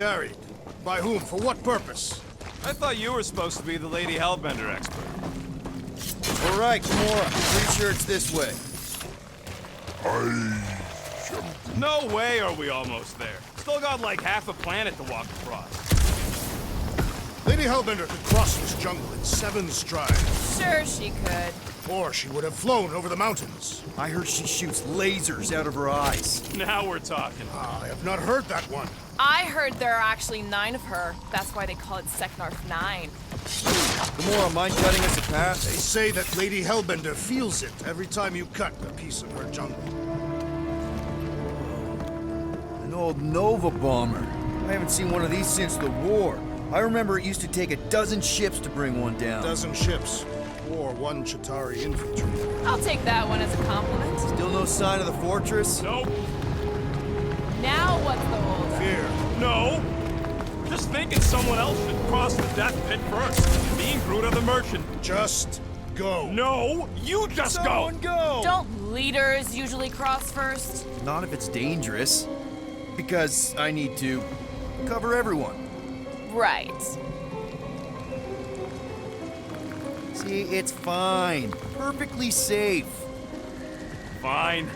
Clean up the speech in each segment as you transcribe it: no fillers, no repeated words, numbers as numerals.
Carried. By whom? For what purpose? I thought you were supposed to be the Lady Hellbender expert. All right, Gamora. Pretty sure it's this way. No way are we almost there. Still got like half a planet to walk across. Lady Hellbender could cross this jungle in 7 strides. Sure she could. Or she would have flown over the mountains. I heard she shoots lasers out of her eyes. Now we're talking. I have not heard that one. I heard there are actually 9 of her. That's why they call it Seknarf 9. Gamora, mind cutting us a path? They say that Lady Hellbender feels it every time you cut a piece of her jungle. An old Nova bomber. I haven't seen one of these since the war. I remember it used to take 12 ships to bring one down. 12 ships. Or 1 Chitauri infantry. I'll take that one as a compliment. Still no sign of the fortress? Nope. Now what's the holdup? Fear. No. Just thinking someone else should cross the death pit first. Being Groot or the merchant. Just go. No, you just Someone go! Don't leaders usually cross first? Not if it's dangerous. Because I need to cover everyone. Right. See, it's fine. Perfectly safe. Fine.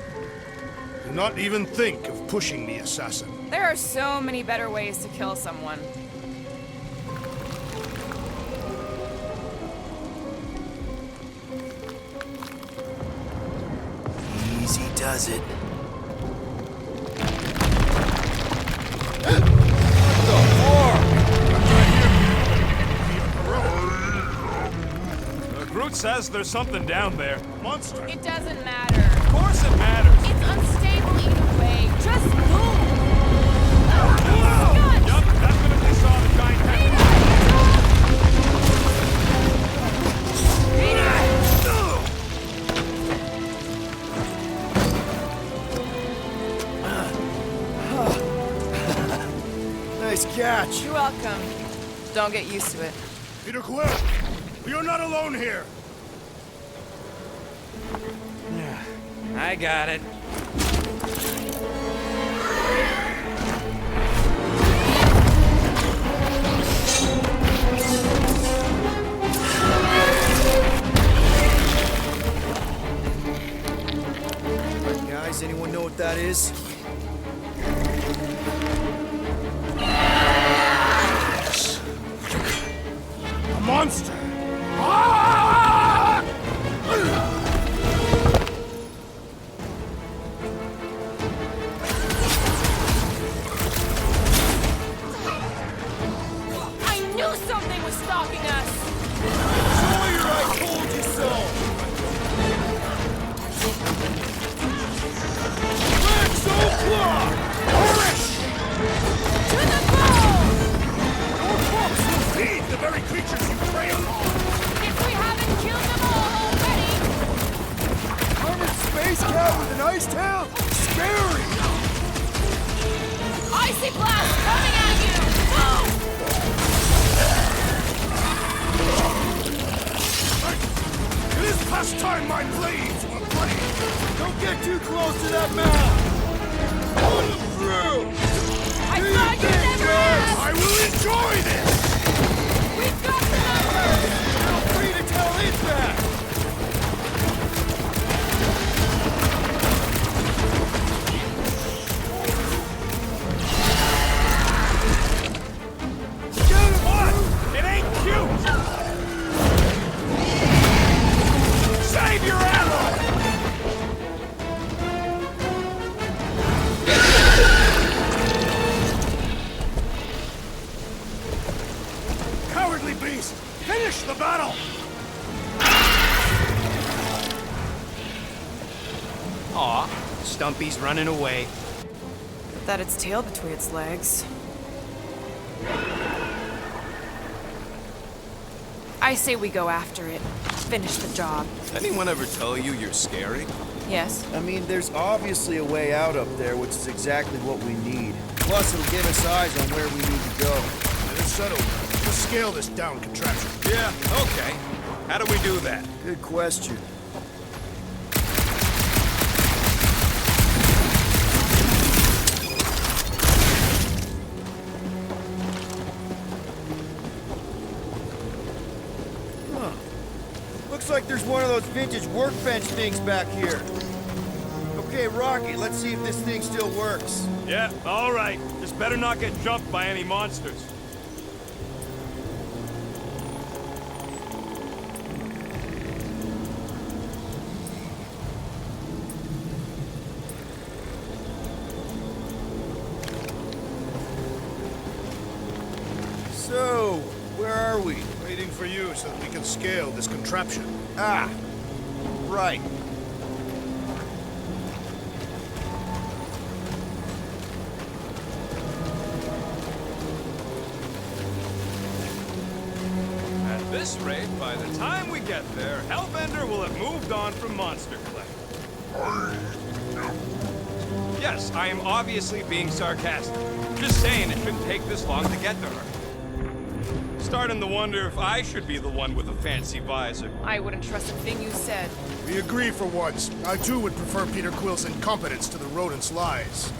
Do not even think of pushing me, assassin. There are so many better ways to kill someone. Easy does it. Groot says there's something down there. Monster. It doesn't matter. Of course it matters. It's unstable either way. Just move! Yup, definitely saw the giant tentacle. Nice catch. You're welcome. Don't get used to it. Peter Quill, we are not alone here. I got it. Guys, anyone know what that is? A monster. I knew something was stalking us! Sawyer, I told you so! To the bone! Feed the very creatures you prey upon. If we haven't killed them all already! Armored space cat with an ice tail? Scary! Icy blast coming at you! Move! It is past time my blades were bloody. Don't get too close to that mouth! Put him through! I thought you never asked! I will enjoy this. We've got the numbers! Feel free to tell it back! What? It ain't cute! Save your ammo! Cowardly beast! Finish the battle! Aw, Stumpy's running away. That its tail between its legs. I say we go after it. Finish the job. Anyone ever tell you you're scary? Yes? I mean, there's obviously a way out up there, which is exactly what we need. Plus, it'll give us eyes on where we need to go. It is settled. Let's scale this down contraption. Yeah, okay. How do we do that? Good question. Looks like there's one of those vintage workbench things back here. Okay, Rocky, let's see if this thing still works. Yeah, all right. Just better not get jumped by any monsters. So, where are we? Waiting for you so that we can scale this contraption. Ah, right. At this rate, by the time we get there, Hellbender will have moved on from Monster Clay. Yes, I am obviously being sarcastic. Just saying it shouldn't take this long to get to her. Starting to wonder if I should be the one with a fancy visor. I wouldn't trust a thing you said. We agree for once. I too would prefer Peter Quill's incompetence to the rodent's lies.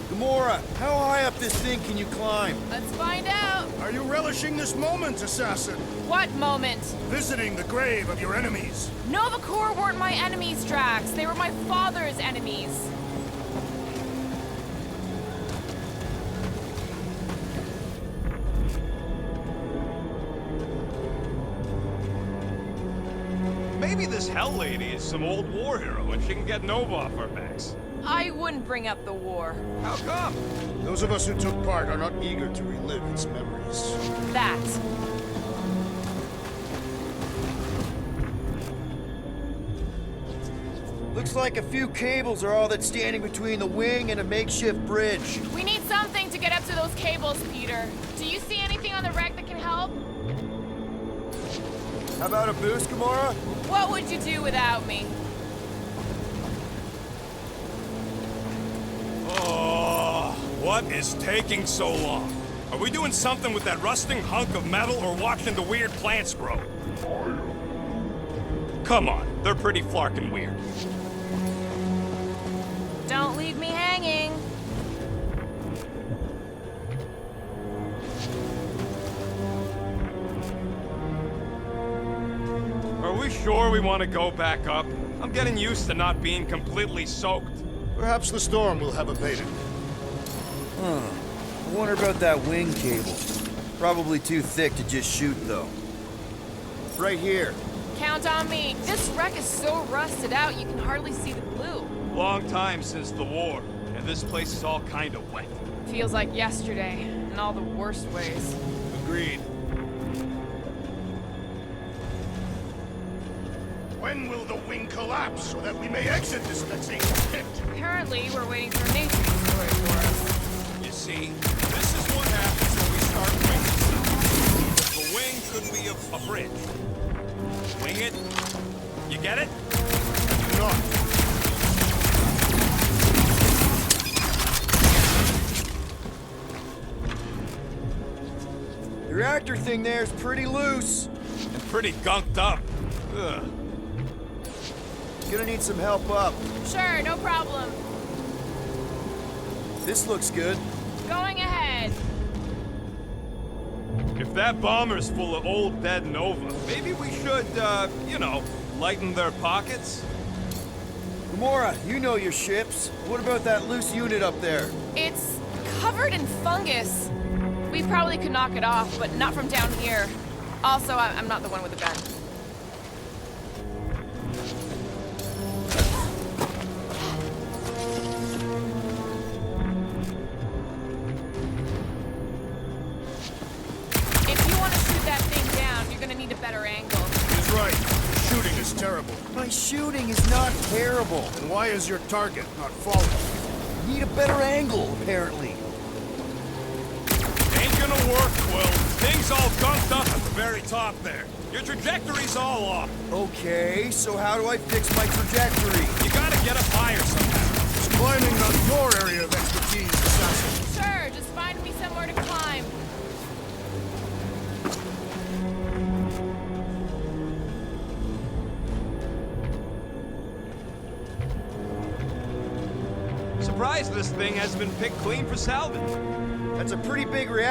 Gamora, how high up this thing can you climb? Let's find out. Are you relishing this moment, assassin? What moment? Visiting the grave of your enemies. Nova Corps weren't my enemies, Drax. They were my father's enemies. Maybe this Hell Lady is some old war hero and she can get Nova off our backs. I wouldn't bring up the war. How come? Those of us who took part are not eager to relive its memories. That. Looks like a few cables are all that's standing between the wing and a makeshift bridge. We need something to get up to those cables, Peter. Do you see anything on the wreck that can help? How about a boost, Gamora? What would you do without me? Oh, what is taking so long? Are we doing something with that rusting hunk of metal or watching the weird plants grow? Come on, they're pretty flarkin' weird. Don't leave me hanging. Are we sure we want to go back up? I'm getting used to not being completely soaked. Perhaps the storm will have abated. I wonder about that wing cable. Probably too thick to just shoot, though. Right here. Count on me. This wreck is so rusted out you can hardly see the glue. Long time since the war, and this place is all kind of wet. Feels like yesterday, in all the worst ways. Agreed. When will the wing collapse so that we may exit this vexatious pit? Apparently, we're waiting for nature to destroy it for us. You see, this is what happens when we start winging stuff. The wing could be a bridge. Wing it. You get it? I do not. The reactor thing there is pretty loose. And pretty gunked up. Ugh. Gonna need some help up. Sure, no problem. This looks good. Going ahead. If that bomber's full of old dead Nova, maybe we should, you know, lighten their pockets? Gamora, you know your ships. What about that loose unit up there? It's covered in fungus. We probably could knock it off, but not from down here. Also, I'm not the one with the gun. If you want to shoot that thing down, you're gonna need a better angle. He's right. The shooting is terrible. My shooting is not terrible. Then why is your target not falling? Need a better angle, apparently. Ain't gonna work, Quill. Thing's all gunked up at the very top there. Your trajectory's all off. Okay, so how do I fix my trajectory? You gotta get up higher somehow. Is climbing not your area of expertise, assassin? Sure, just find me somewhere to climb. Surprised this thing hasn't been picked clean for salvage. That's a pretty big reaction.